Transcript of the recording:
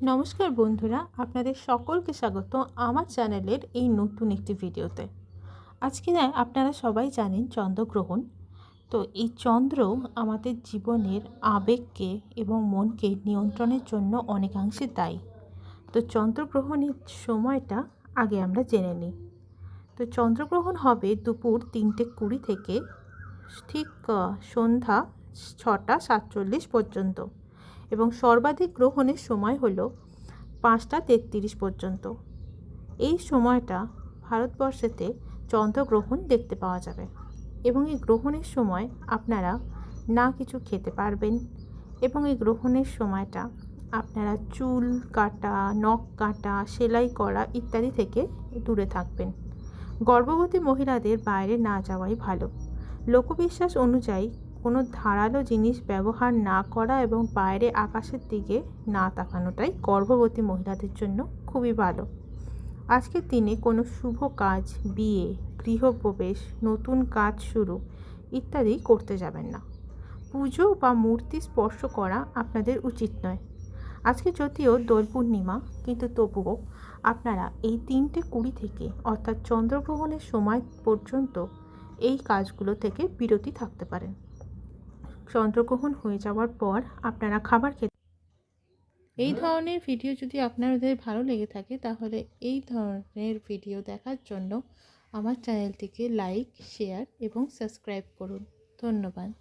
নমস্কার বন্ধুরা, আপনাদের সকলকে স্বাগত আমার চ্যানেলের এই নতুন একটি ভিডিওতে। আজকে আপনারা সবাই জানেন চন্দ্রগ্রহণ। তো এই চন্দ্র আমাদের জীবনের আবেগকে এবং মনকে নিয়ন্ত্রণের জন্য অনেকাংশে দায়ী। তো চন্দ্রগ্রহণের সময়টা আগে আমরা জেনে নিই। তো চন্দ্রগ্রহণ হবে দুপুর 3:20 থেকে ঠিক সন্ধ্যা 6:47 পর্যন্ত, এবং সর্বাধিক গ্রহণের সময় হলো 5:33 পর্যন্ত। এই সময়টা ভারতবর্ষেতে চন্দ্রগ্রহণ দেখতে পাওয়া যাবে, এবং এই গ্রহণের সময় আপনারা না কিছু খেতে পারবেন, এবং এই গ্রহণের সময়টা আপনারা চুল কাটা, নখ কাটা, সেলাই করা ইত্যাদি থেকে দূরে থাকবেন। গর্ভবতী মহিলাদের বাইরে না যাওয়াই ভালো। লোকবিশ্বাস অনুযায়ী কোনো ধারালো জিনিস ব্যবহার না করা এবং বাইরে আকাশের দিকে না তাকানোটাই গর্ভবতী মহিলাদের জন্য খুবই ভালো। আজকের দিনে কোনো শুভ কাজ, বিয়ে, গৃহপ্রবেশ, নতুন কাজ শুরু ইত্যাদি করতে যাবেন না। পুজো বা মূর্তি স্পর্শ করা আপনাদের উচিত নয়। আজকে যদিও দোল পূর্ণিমা, কিন্তু তবুও আপনারা এই 3:20 থেকে অর্থাৎ চন্দ্রগ্রহণের সময় পর্যন্ত এই কাজগুলো থেকে বিরতি থাকতে পারেন। চন্দ্রগ্রহণ হয়ে যাওয়ার পর আপনারা খাবার খেতে। এই ধরনের ভিডিও যদি আপনাদের ভালো লেগে থাকে, তাহলে এই ধরনের ভিডিও দেখার জন্য আমার চ্যানেলটিকে লাইক, শেয়ার এবং সাবস্ক্রাইব করুন। ধন্যবাদ।